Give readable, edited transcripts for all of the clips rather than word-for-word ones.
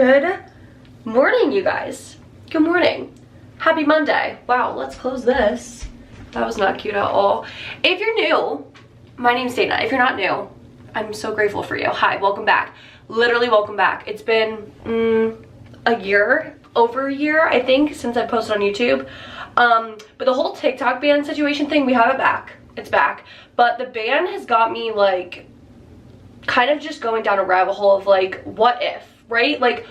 Good morning, you guys. Good morning. Happy Monday. Wow, let's close this. That was not cute at all. If you're new, my name's Dana. If you're not new, I'm so grateful for you. Hi, welcome back. Literally welcome back. It's been a year, over a year, I think, since I posted on YouTube. But the whole TikTok ban situation thing, we have it back. It's back. But the ban has got me like kind of just going down a rabbit hole of like, what if, right? Like,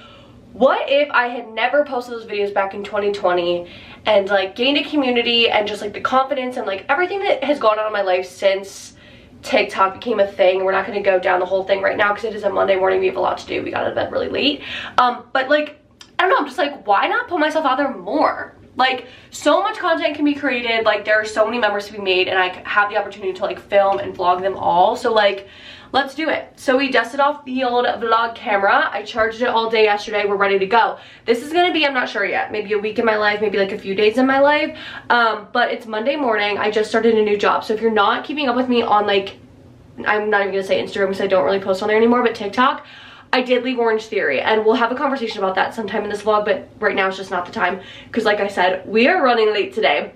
what if I had never posted those videos back in 2020 and like gained a community and just like the confidence and like everything that has gone on in my life since TikTok became a thing. We're not going to go down the whole thing right now because it is a Monday morning. We have a lot to do. We got out of bed really late. But like, I don't know, I'm just like, why not put myself out there more? Like, so much content can be created. Like, there are so many memories to be made and I have the opportunity to like film and vlog them all. So like, let's do it. So we dusted off the old vlog camera. I charged it all day yesterday. We're ready to go. This is gonna be, I'm not sure yet, maybe a week in my life, maybe like a few days in my life. But it's Monday morning. I just started a new job. So if you're not keeping up with me on like, I'm not even gonna say Instagram because I don't really post on there anymore, but TikTok, I did leave Orange Theory and we'll have a conversation about that sometime in this vlog, but right now it's just not the time because like I said, we are running late today.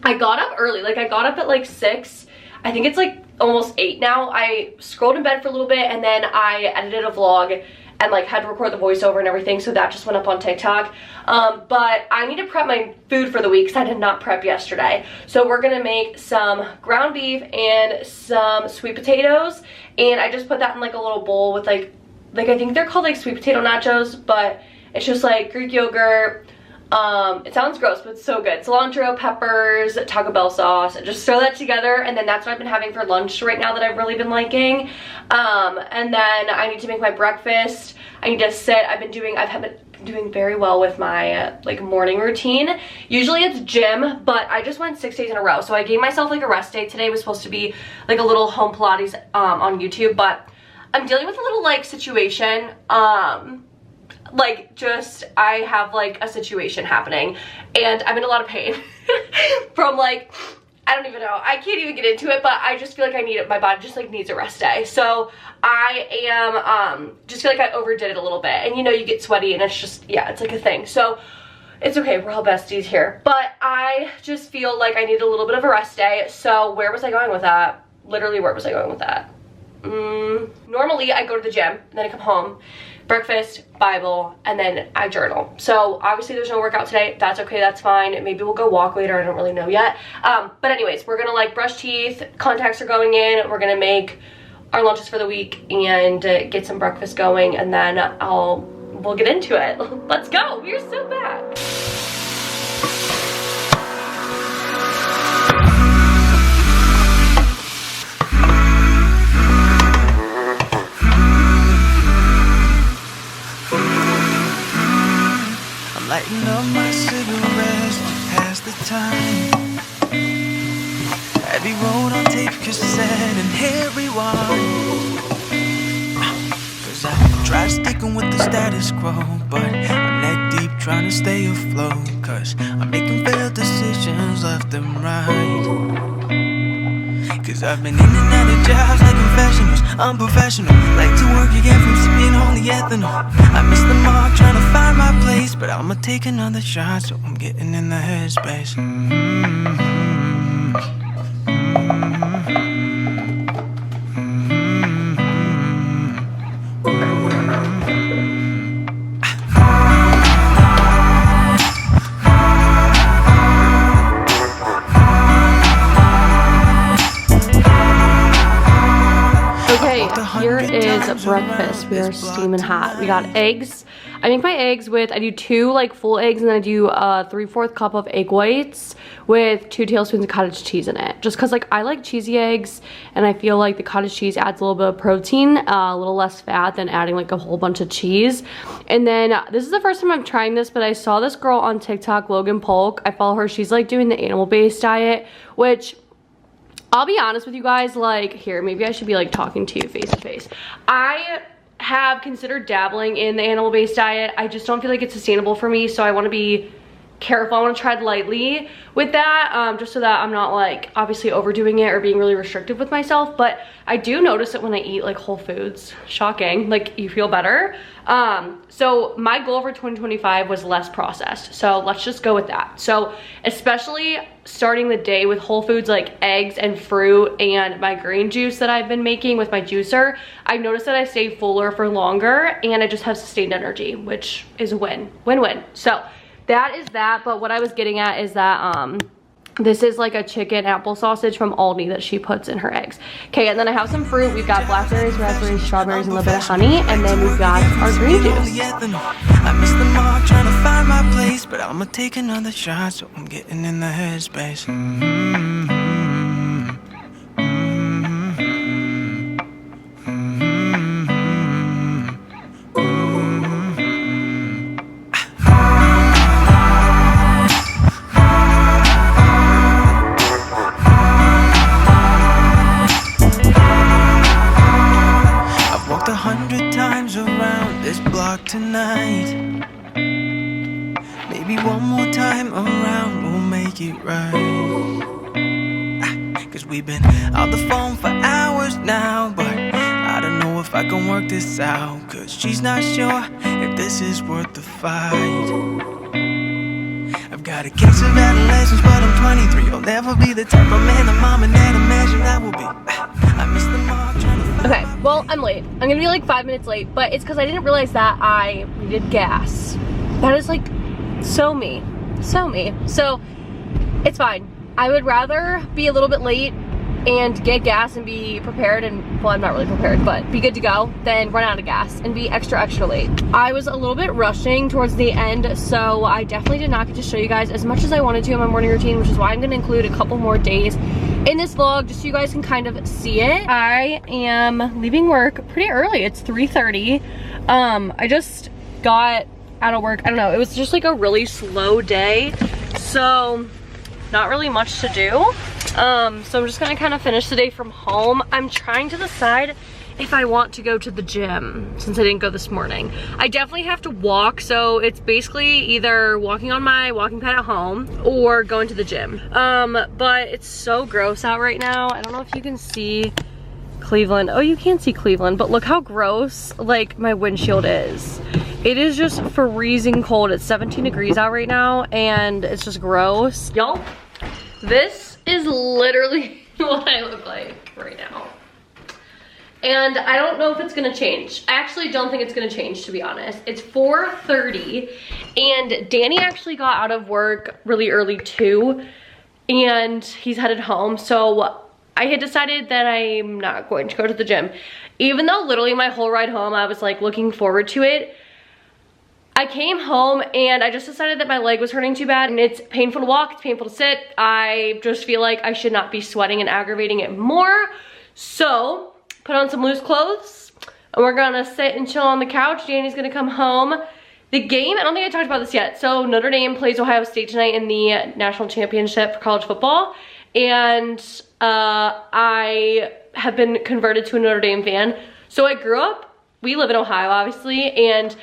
I got up early, like I got up at like 6. I think it's like almost 8 now. I scrolled in bed for a little bit and then I edited a vlog and like had to record the voiceover and everything, so that just went up on TikTok. But I need to prep my food for the week because I did not prep yesterday. So we're gonna make some ground beef and some sweet potatoes, and I just put that in like a little bowl with like I think they're called like sweet potato nachos, but it's just like Greek yogurt. It sounds gross, but it's so good. Cilantro, peppers, Taco Bell sauce, and just throw that together, and then that's what I've been having for lunch right now that I've really been liking. And then I need to make my breakfast. I need to sit. I've been doing very well with my like morning routine. Usually it's gym, but I just went 6 days in a row, so I gave myself like a rest day. Today was supposed to be like a little home Pilates on YouTube, but I'm dealing with a little like situation. Like just I have like a situation happening and I'm in a lot of pain from like, I don't even know, I can't even get into it, but I just feel like I need it. My body just like needs a rest day. So I am just feel like I overdid it a little bit, and you know, you get sweaty and it's just, yeah, it's like a thing. So it's okay, we're all besties here, but I just feel like I need a little bit of a rest day. So where was I going with that? Literally, where was I going with that? Normally I go to the gym and then I come home, breakfast, Bible, and then I journal. So obviously there's no workout today. That's okay, that's fine. Maybe we'll go walk later, I don't really know yet. But anyways, we're gonna like brush teeth, contacts are going in, we're gonna make our lunches for the week and get some breakfast going, and then we'll get into it. Let's go, we're so back. Lighting up my cigarettes to pass the time. Heavy road on tape, cassette, and hit rewind. Cause I tried sticking with the status quo, but I'm neck deep trying to stay afloat. Cause I'm making failed decisions left and right. Cause I've been in and out of jobs like confessionals, unprofessional. Like to work again from sipping on the ethanol. I missed the mark trying to find my place, but I'ma take another shot, so I'm getting in the headspace. Here is breakfast. We are steaming hot. We got eggs. I make my eggs with, I do 2 like full eggs, and then I do a 3/4 cup of egg whites with 2 tablespoons of cottage cheese in it. Just cause like I like cheesy eggs, and I feel like the cottage cheese adds a little bit of protein, a little less fat than adding like a whole bunch of cheese. And then this is the first time I'm trying this, but I saw this girl on TikTok, Logan Polk. I follow her. She's like doing the animal-based diet, which I'll be honest with you guys, like, here, maybe I should be like talking to you face to face. I have considered dabbling in the animal-based diet. I just don't feel like it's sustainable for me, so I want to be careful. I want to tread lightly with that, just so that I'm not like obviously overdoing it or being really restrictive with myself. But I do notice it when I eat like whole foods. Shocking, like you feel better. So my goal for 2025 was less processed, so let's just go with that. So especially starting the day with whole foods like eggs and fruit and my green juice that I've been making with my juicer, I've noticed that I stay fuller for longer and I just have sustained energy, which is a win-win. So that is that. But what I was getting at is that this is like a chicken apple sausage from Aldi that she puts in her eggs. Okay, and then I have some fruit. We've got blackberries, raspberries, strawberries, and a little bit of honey, and then we've got our green juice. I miss the mark, trying to find my place, but I'ma take another shot, so I'm getting in the headspace. Tonight, maybe one more time around we'll make it right. Cause we've been on the phone for hours now, but I don't know if I can work this out. Cause she's not sure if this is worth the fight. I've got a case of adolescence, but I'm 23. I'll never be the type of man that mom and dad imagined I will be. I miss the mark, trying to... Okay, well, I'm late. I'm gonna be like 5 minutes late, but it's because I didn't realize that I needed gas. That is like so me. So it's fine. I would rather be a little bit late and get gas and be prepared and, well, I'm not really prepared, but be good to go, than run out of gas and be extra late. I was a little bit rushing towards the end, so I definitely did not get to show you guys as much as I wanted to in my morning routine, which is why I'm gonna include a couple more days in this vlog just so you guys can kind of see it. I am leaving work pretty early. It's 3:30. I just got out of work. I don't know, it was just like a really slow day, so not really much to do. So I'm just gonna kind of finish the day from home. I'm trying to decide if I want to go to the gym since I didn't go this morning. I definitely have to walk, so it's basically either walking on my walking pad at home or going to the gym. But it's so gross out right now. I don't know if you can see Cleveland. Oh, you can't see Cleveland, but look how gross like my windshield is. It is just freezing cold. It's 17 degrees out right now and it's just gross. Y'all, this is literally what I look like right now. And I don't know if it's gonna change. I actually don't think it's gonna change, to be honest. It's 4:30 and Danny actually got out of work really early too, and he's headed home. So I had decided that I'm not going to go to the gym. Even though literally my whole ride home, I was like looking forward to it. I came home and I just decided that my leg was hurting too bad, and it's painful to walk, it's painful to sit. I just feel like I should not be sweating and aggravating it more. So put on some loose clothes and we're gonna sit and chill on the couch. Danny's gonna come home. The game, I don't think I talked about this yet. So Notre Dame plays Ohio State tonight in the national championship for college football. And I have been converted to a Notre Dame fan. So I grew up, we live in Ohio obviously, and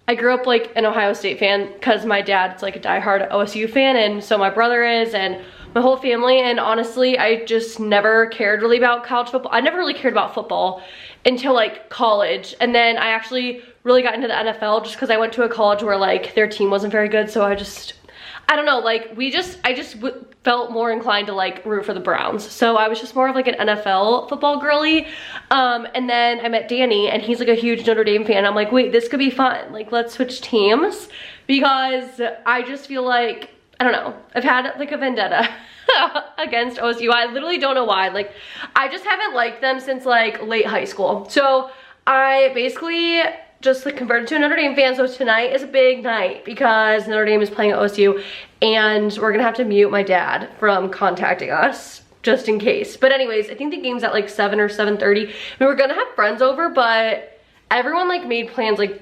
I grew up like an Ohio State fan because my dad's like a diehard OSU fan, and so my brother is, and my whole family. And honestly, I just never cared really about college football. I never really cared about football until like college, and then I actually really got into the NFL just because I went to a college where like their team wasn't very good. So I don't know, like I just felt more inclined to like root for the Browns. So I was just more of like an NFL football girly. And then I met Danny and he's like a huge Notre Dame fan. I'm like, wait, this could be fun. Like, let's switch teams, because I just feel like, I don't know, I've had like a vendetta against OSU. I literally don't know why. Like, I just haven't liked them since like late high school. So I basically just like converted to a Notre Dame fan. So tonight is a big night because Notre Dame is playing at OSU, and we're gonna have to mute my dad from contacting us just in case. But anyways, I think the game's at like 7 or 7:30. We were gonna have friends over, but everyone like made plans, like,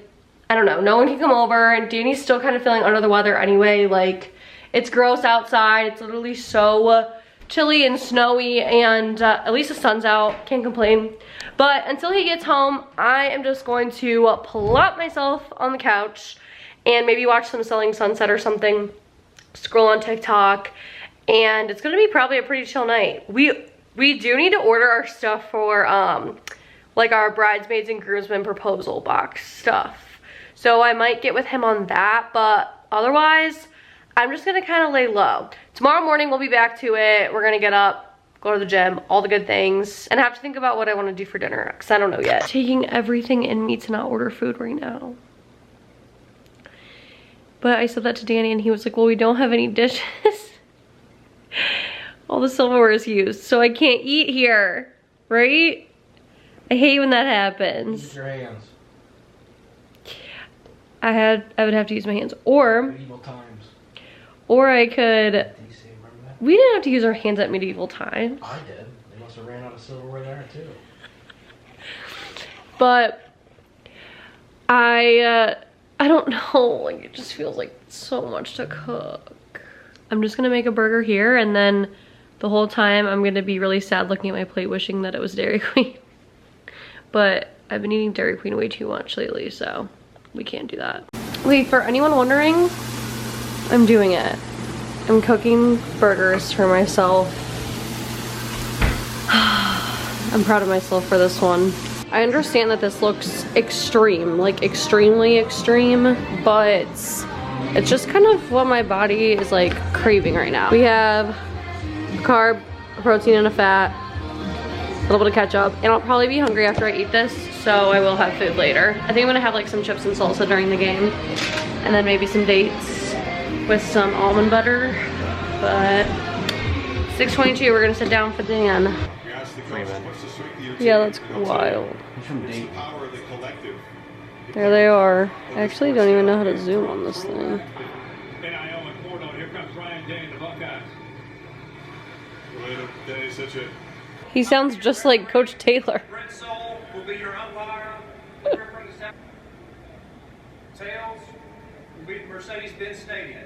I don't know, no one can come over, and Danny's still kind of feeling under the weather anyway. Like, it's gross outside. It's literally so chilly and snowy, and at least the sun's out, can't complain. But until he gets home, I am just going to plop myself on the couch and maybe watch some Selling Sunset or something, scroll on TikTok, and it's gonna be probably a pretty chill night. We do need to order our stuff for like our bridesmaids and groomsmen proposal box stuff. So I might get with him on that, but otherwise, I'm just gonna kind of lay low. Tomorrow morning, we'll be back to it. We're gonna get up, go to the gym, all the good things, and I have to think about what I wanna do for dinner, because I don't know yet. Taking everything in me to not order food right now. But I said that to Danny and he was like, well, we don't have any dishes. All the silverware is used, so I can't eat here, right? I hate when that happens. Use your hands. I would have to use my hands, or Medieval times. or I could. Remember that? We didn't have to use our hands at medieval times. I did. They must have ran out of silverware there too. But I don't know. Like, it just feels like so much to cook. I'm just gonna make a burger here, and then the whole time I'm gonna be really sad looking at my plate wishing that it was Dairy Queen. But I've been eating Dairy Queen way too much lately, so we can't do that. Wait, for anyone wondering, I'm doing it. I'm cooking burgers for myself. I'm proud of myself for this one. I understand that this looks extreme, like extremely extreme, but it's just kind of what my body is like craving right now. We have a carb, a protein, and a fat, a little bit of ketchup, and I'll probably be hungry after I eat this, so I will have food later. I think I'm gonna have like some chips and salsa during the game, and then maybe some dates with some almond butter. But 6:22, we're gonna sit down for Dan. Yeah, that's wild. There they are. I actually don't even know how to zoom on this thing. He sounds just like Coach Taylor. Tails will be Mercedes-Benz Stadium.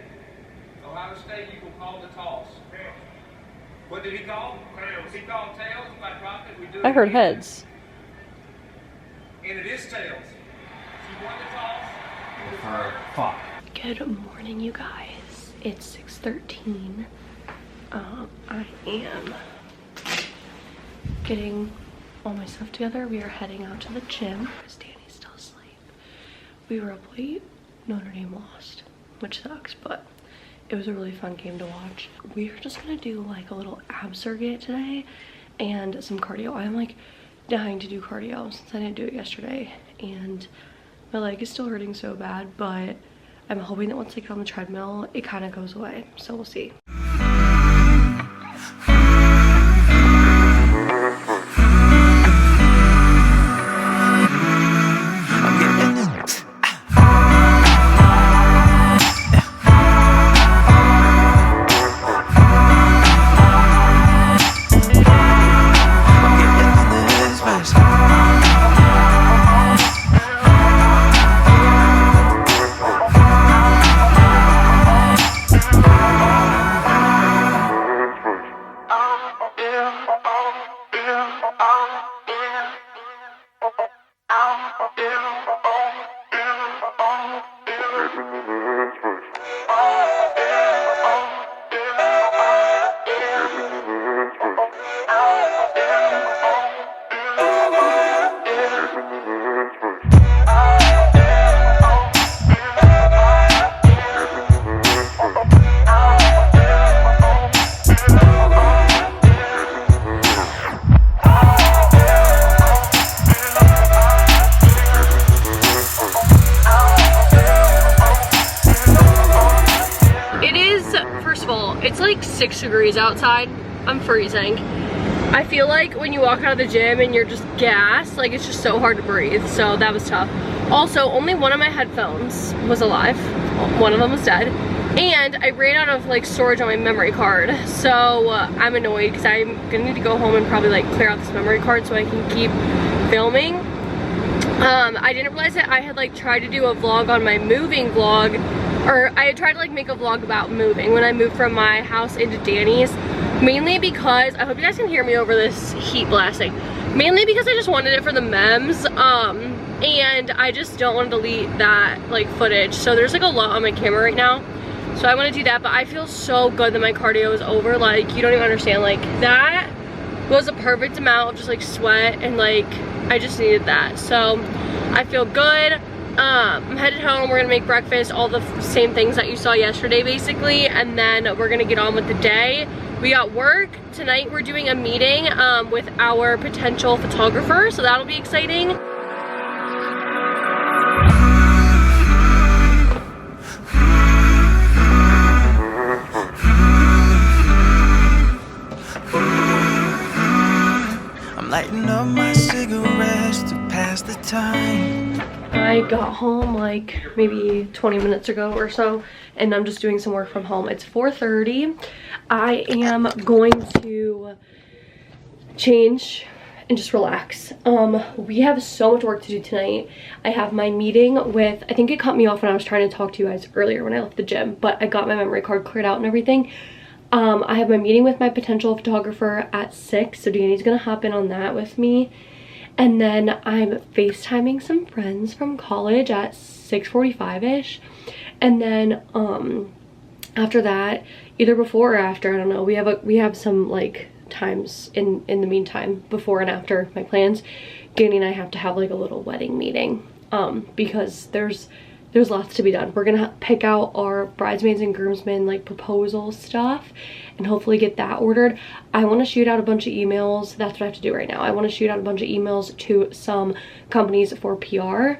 Ohio State, you will call the toss. What did he call? Tails. He called tails. If I dropped it, we do it. I heard heads. And it is tails. She won the toss. Fuck. Good morning, you guys. It's 6:13. I am getting all my stuff together. We are heading out to the gym because Danny's still asleep. We were up late. Notre Dame lost, which sucks, but it was a really fun game to watch. We're just gonna do like a little ab circuit today and some cardio. I'm like dying to do cardio since I didn't do it yesterday, and my leg is still hurting so bad, but I'm hoping that once I get on the treadmill, it kind of goes away. So we'll see. It's like 6 degrees outside. I'm freezing. I feel like when you walk out of the gym and you're just gassed, like it's just so hard to breathe, so that was tough. Also, only one of my headphones was alive. One of them was dead. And I ran out of like storage on my memory card, so I'm annoyed because I'm gonna need to go home and probably like clear out this memory card so I can keep filming. I didn't realize that I had like tried to do a vlog on my moving vlog, or I had tried to like make a vlog about moving when I moved from my house into Danny's, mainly because, I hope you guys can hear me over this heat blasting, mainly because I just wanted it for the memes. and I just don't want to delete that like footage. So there's like a lot on my camera right now. So I want to do that, but I feel so good that my cardio is over. Like, you don't even understand. Like, that was a perfect amount of just like sweat, and like I just needed that. So I feel good. I'm headed home. We're gonna make breakfast, all the same things that you saw yesterday basically, and then we're gonna get on with the day. We got work tonight. We're doing a meeting with our potential photographer, so that'll be exciting. I'm lighting up my cigarettes to pass the time. I got home like maybe 20 minutes ago or so, and I'm just doing some work from home. It's 4:30. I am going to change and just relax. We have so much work to do tonight. I have my meeting with, I think it cut me off when I was trying to talk to you guys earlier when I left the gym, but I got my memory card cleared out and everything. I have my meeting with my potential photographer at 6, so Danny's gonna hop in on that with me. And then I'm FaceTiming some friends from college at 6:45ish. And then after that, either before or after, I don't know, we have some like times in the meantime, before and after my plans. Danny and I have to have like a little wedding meeting because there's lots to be done. We're gonna pick out our bridesmaids and groomsmen like proposal stuff and hopefully get that ordered. I want to shoot out a bunch of emails. That's what I have to do right now. I want to shoot out a bunch of emails to some companies for PR,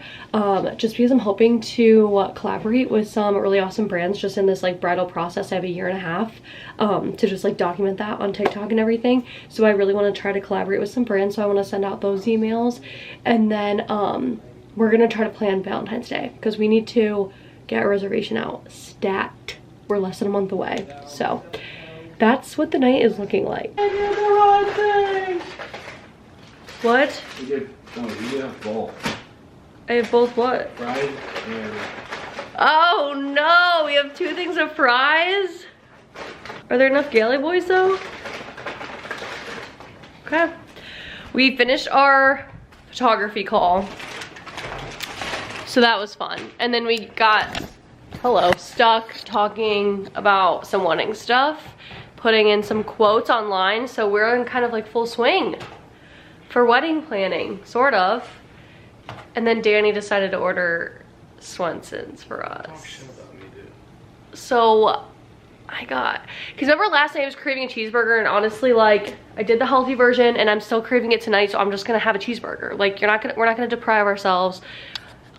just because I'm hoping to collaborate with some really awesome brands just in this like bridal process. I have a year and a half to just like document that on TikTok and everything. So I really want to try to collaborate with some brands. So I want to send out those emails, and then we're gonna try to plan Valentine's Day because we need to get a reservation out stat. We're less than a month away, so that's what the night is looking like. I did the wrong thing. What? You have both. I have both what? Fries and... Oh no, we have 2 things of fries. Are there enough Gaily Boys though? Okay. We finished our photography call. So that was fun. And then we got, stuck talking about some wedding stuff, putting in some quotes online. So we're in kind of like full swing for wedding planning, sort of. And then Danny decided to order Swenson's for us. Talk shit about me, dude. So I got, because remember last night I was craving a cheeseburger, and honestly, like, I did the healthy version and I'm still craving it tonight, so I'm just gonna have a cheeseburger. Like, we're not gonna deprive ourselves.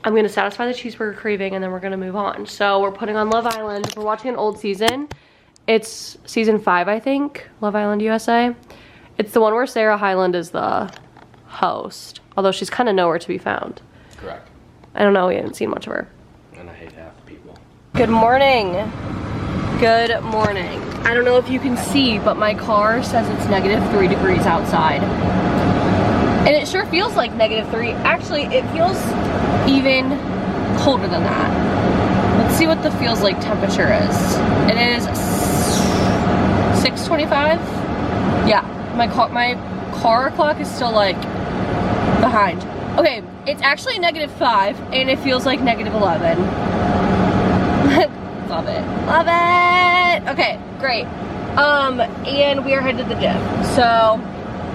I'm gonna satisfy the cheeseburger craving and then we're gonna move on. So we're putting on Love Island. We're watching an old season. It's season 5, I think, Love Island USA. It's the one where Sarah Hyland is the host, although she's kind of nowhere to be found. Correct. I don't know, we haven't seen much of her. And I hate half the people. Good morning. Good morning. I don't know if you can see, but my car says it's -3 degrees outside. And it sure feels like -3. Actually, it feels even colder than that. Let's see what the feels like temperature is. It is 6:25. Yeah, my car clock is still like behind. Okay, it's actually -5 and it feels like -11. Love it. Love it. Okay, great. And we are headed to the gym. So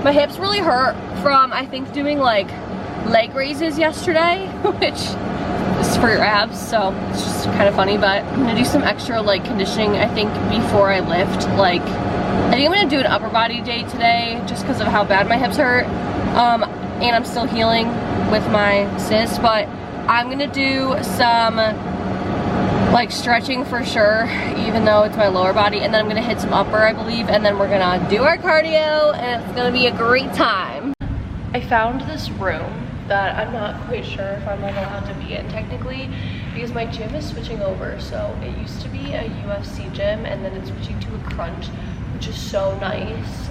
my hips really hurt from, I think, doing like leg raises yesterday, which is for your abs, so it's just kind of funny. But I'm gonna do some extra like conditioning, I think, before I lift. Like, I think I'm gonna do an upper body day today just because of how bad my hips hurt. And I'm still healing with my cyst, but I'm gonna do some like stretching for sure, even though it's my lower body, and then I'm gonna hit some upper, I believe, and then we're gonna do our cardio, and it's gonna be a great time. I found this room that I'm not quite sure if I'm like allowed to be in technically, because my gym is switching over. So it used to be a UFC gym, and then it's switching to a crunch, which is so nice.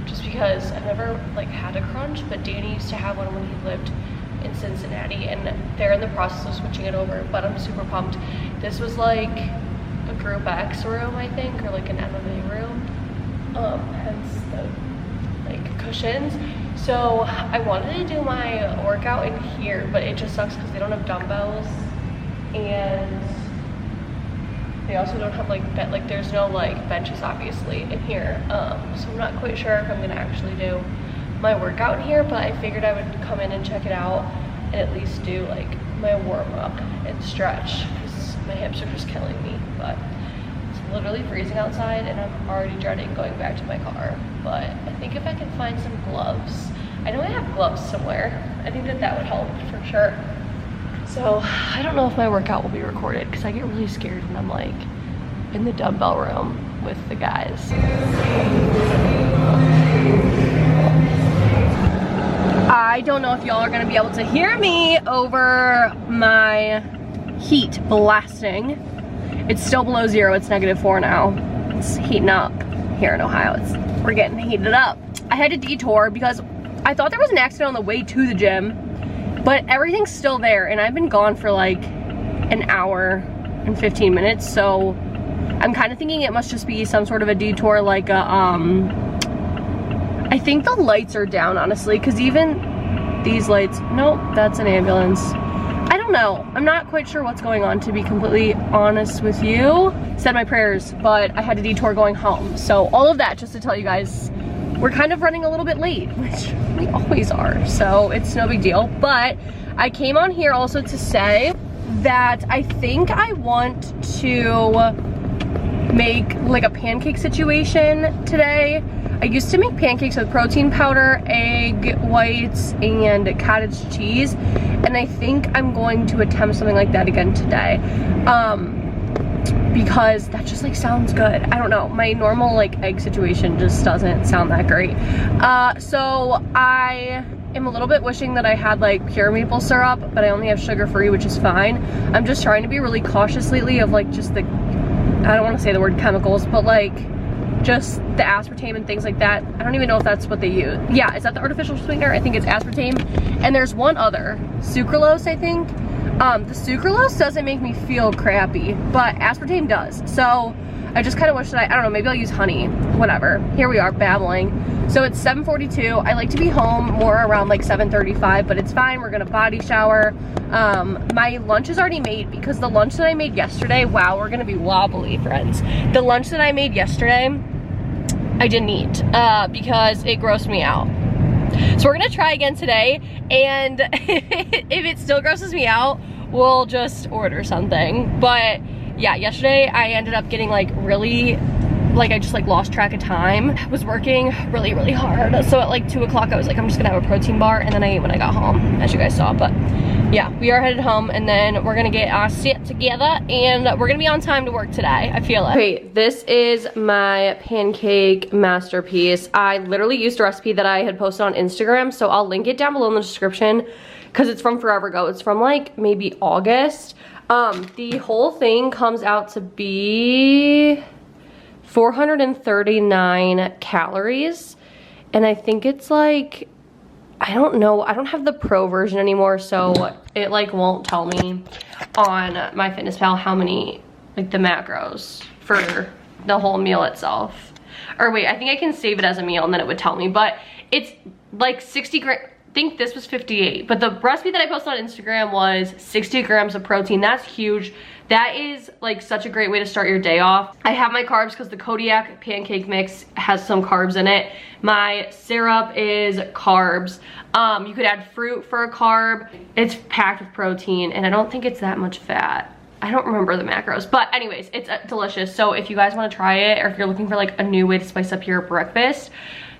Just because I've never like had a crunch, but Danny used to have one when he lived in Cincinnati, and they're in the process of switching it over, but I'm super pumped. This was like a group X room, I think, or like an MMA room, hence the like cushions. So I wanted to do my workout in here, but it just sucks because they don't have dumbbells, and they also don't have like there's no like benches obviously in here. So I'm not quite sure if I'm gonna actually do my workout in here, but I figured I would come in and check it out and at least do like my warm up and stretch because my hips are just killing me. But it's literally freezing outside and I'm already dreading going back to my car. But I think if I can find some gloves, I know I have gloves somewhere. I think that would help for sure. So I don't know if my workout will be recorded because I get really scared when I'm like in the dumbbell room with the guys. I don't know if y'all are gonna be able to hear me over my heat blasting. It's still below 0, it's -4 now. It's heating up here in Ohio. We're getting heated up. I had to detour because I thought there was an accident on the way to the gym, but everything's still there and I've been gone for like an hour and 15 minutes. So I'm kind of thinking it must just be some sort of a detour, like a, I think the lights are down, honestly, because even these lights, nope, that's an ambulance. I don't know. I'm not quite sure what's going on, to be completely honest with you. Said my prayers, but I had to detour going home. So all of that just to tell you guys, we're kind of running a little bit late, which we always are. So it's no big deal. But I came on here also to say that I think I want to make like a pancake situation today. I used to make pancakes with protein powder, egg whites, and cottage cheese, and I think I'm going to attempt something like that again today, because that just like sounds good. I don't know, my normal like egg situation just doesn't sound that great. So I am a little bit wishing that I had like pure maple syrup, but I only have sugar-free, which is fine. I'm just trying to be really cautious lately of like just the, I don't want to say the word chemicals, but like just the aspartame and things like that. I don't even know if that's what they use. Yeah, is that the artificial sweetener? I think it's aspartame. And there's one other, sucralose, I think. The sucralose doesn't make me feel crappy, but aspartame does. So I just kind of wish that I don't know, maybe I'll use honey, whatever. Here we are babbling. So it's 7:42. I like to be home more around like 7:35, but it's fine. We're gonna body shower. My lunch is already made because the lunch that I made yesterday, wow, we're gonna be wobbly, friends. The lunch that I made yesterday, I didn't eat because it grossed me out. So we're gonna try again today, and if it still grosses me out, we'll just order something. But yeah, yesterday I ended up getting like really, like I just like lost track of time. I was working really, really hard. So at like 2 o'clock I was like, I'm just gonna have a protein bar, and then I ate when I got home, as you guys saw. But yeah, we are headed home, and then we're gonna get our sit together, and we're gonna be on time to work today, I feel like. Okay, this is my pancake masterpiece. I literally used a recipe that I had posted on Instagram, so I'll link it down below in the description because it's from forever ago. It's from like maybe August. The whole thing comes out to be 439 calories, and I think it's like, I don't know, I don't have the pro version anymore, so it like won't tell me on MyFitnessPal how many, like the macros for the whole meal itself. Or wait, I think I can save it as a meal and then it would tell me, but it's like 60 grams. I think this was 58, but the recipe that I posted on Instagram was 60 grams of protein. That's huge. That is like such a great way to start your day off. I have my carbs because the Kodiak pancake mix has some carbs in it. My syrup is carbs. You could add fruit for a carb. It's packed with protein, and I don't think it's that much fat. I don't remember the macros, but anyways, it's delicious. So if you guys want to try it, or if you're looking for like a new way to spice up your breakfast,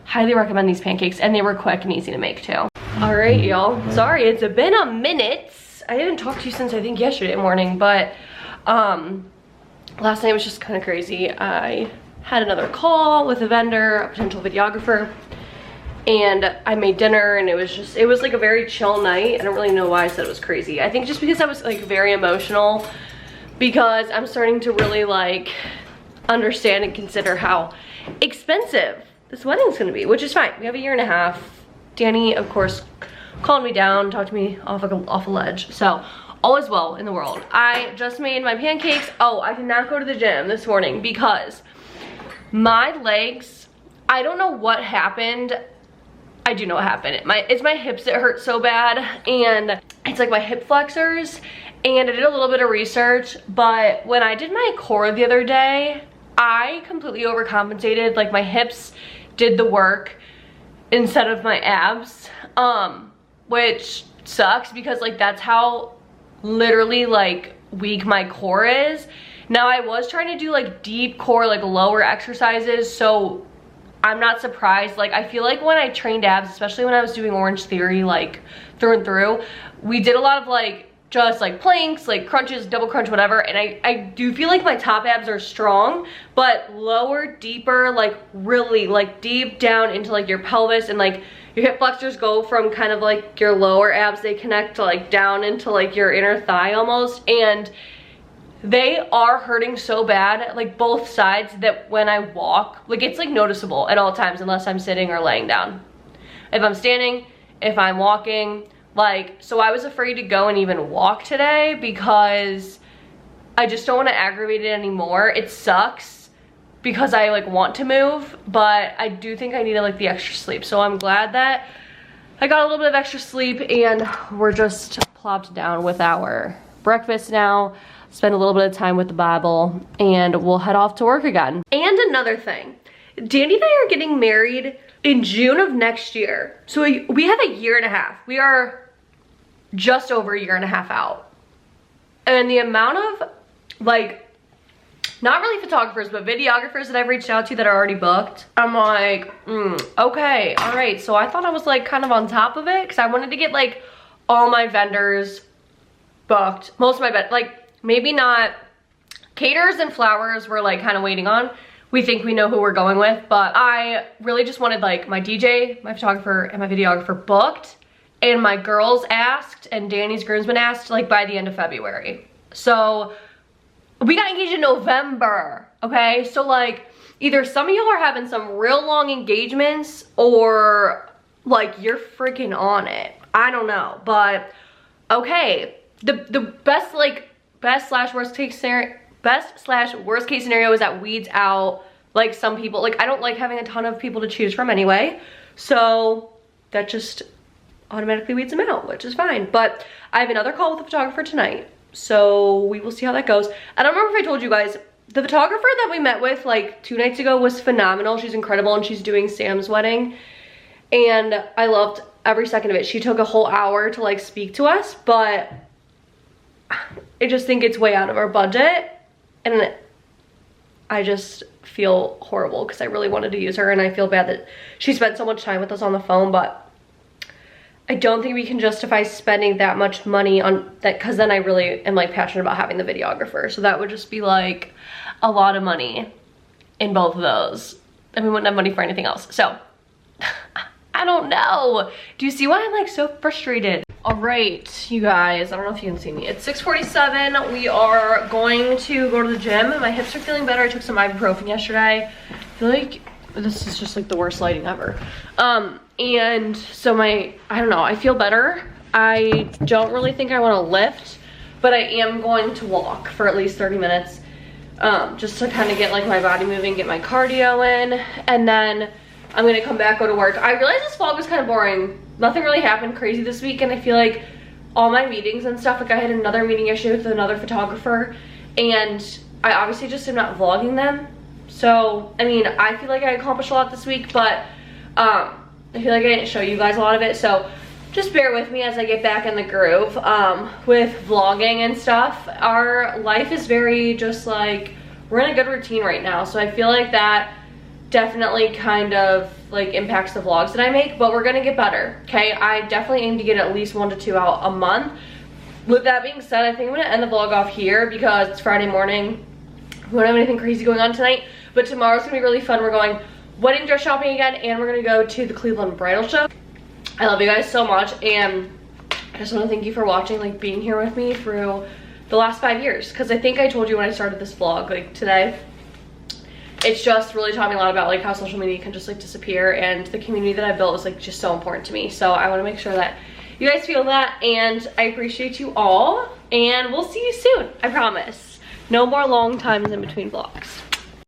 highly recommend these pancakes, and they were quick and easy to make too. All right, y'all. Sorry, it's been a minute. I haven't talked to you since I think yesterday morning, but last night was just kind of crazy. I had another call with a vendor, a potential videographer, and I made dinner, and it was like a very chill night. I don't really know why I said it was crazy. I think just because I was like very emotional, because I'm starting to really like understand and consider how expensive this wedding's gonna be, which is fine. We have a year and a half. Danny, of course, calmed me down, talked me off a ledge. So all is well in the world. I just made my pancakes. Oh, I did not go to the gym this morning because my legs, I don't know what happened. I do know what happened. It's my hips that hurt so bad, and it's like my hip flexors. And I did a little bit of research, but when I did my core the other day, I completely overcompensated. Like my hips did the work instead of my abs, which sucks because like that's how literally like weak my core is. Now I was trying to do like deep core, like lower exercises, so I'm not surprised. Like I feel like when I trained abs, especially when I was doing Orange Theory like through and through, we did a lot of like just like planks, like crunches, double crunch, whatever, and I do feel like my top abs are strong, but lower, deeper, like really like deep down into like your pelvis, and like your hip flexors go from kind of like your lower abs, they connect to like down into like your inner thigh almost, and they are hurting so bad, like both sides, that when I walk, like it's like noticeable at all times unless I'm sitting or laying down. If I'm standing, if I'm walking, like, so I was afraid to go and even walk today because I just don't want to aggravate it anymore. It sucks because I like want to move, but I do think I needed like the extra sleep. So I'm glad that I got a little bit of extra sleep, and we're just plopped down with our breakfast now, spend a little bit of time with the Bible, and we'll head off to work again. And another thing, Danny and I are getting married in June of next year. So we have a year and a half. We are just over a year and a half out. And the amount of like, not really photographers, but videographers that I've reached out to that are already booked, I'm like, okay, all right. So I thought I was like kind of on top of it because I wanted to get like all my vendors booked. Most of my, like maybe not caterers and flowers we're like kind of waiting on. We think we know who we're going with, but I really just wanted like my DJ, my photographer, and my videographer booked, and my girls asked, and Danny's groomsmen asked like by the end of February. So we got engaged in November, okay? So like either some of y'all are having some real long engagements or like you're freaking on it. I don't know, but okay. The best slash worst case scenario is that weeds out like some people. Like I don't like having a ton of people to choose from anyway, so that just automatically weeds them out, which is fine. But I have another call with the photographer tonight, so we will see how that goes. I don't remember if I told you guys, the photographer that we met with like 2 nights ago was phenomenal. She's incredible, and she's doing Sam's wedding, and I loved every second of it. She took a whole hour to like speak to us, but I just think it's way out of our budget, and I just feel horrible because I really wanted to use her, and I feel bad that she spent so much time with us on the phone, but I don't think we can justify spending that much money on that, because then I really am like passionate about having the videographer, so that would just be like a lot of money in both of those, and we wouldn't have money for anything else. So I don't know. Do you see why I'm like so frustrated? All right, you guys, I don't know if you can see me. It's 6:47. We are going to go to the gym. My hips are feeling better. I took some ibuprofen yesterday. I feel like this is just like the worst lighting ever. And so I don't know, I feel better. I don't really think I want to lift, but I am going to walk for at least 30 minutes just to kind of get like my body moving, get my cardio in, and then I'm gonna come back, go to work. I realized this vlog was kind of boring. Nothing really happened crazy this week, and I feel like all my meetings and stuff, like I had another meeting yesterday with another photographer, and I obviously just am not vlogging them. So, I mean, I feel like I accomplished a lot this week, but I feel like I didn't show you guys a lot of it, so just bear with me as I get back in the groove with vlogging and stuff. Our life is very just like, we're in a good routine right now, so I feel like that definitely kind of like impacts the vlogs that I make, but we're gonna get better, okay? I definitely aim to get at least 1 to 2 out a month. With that being said, I think I'm gonna end the vlog off here because it's Friday morning. We don't have anything crazy going on tonight, but tomorrow's gonna be really fun. We're going wedding dress shopping again, and we're gonna go to the Cleveland Bridal Show. I love you guys so much, and I just want to thank you for watching, like being here with me through the last 5 years, because I think I told you when I started this vlog, like today, it's just really taught me a lot about like how social media can just like disappear, and the community that I built is like just so important to me. So I want to make sure that you guys feel that, and I appreciate you all, and we'll see you soon. I promise. No more long times in between vlogs.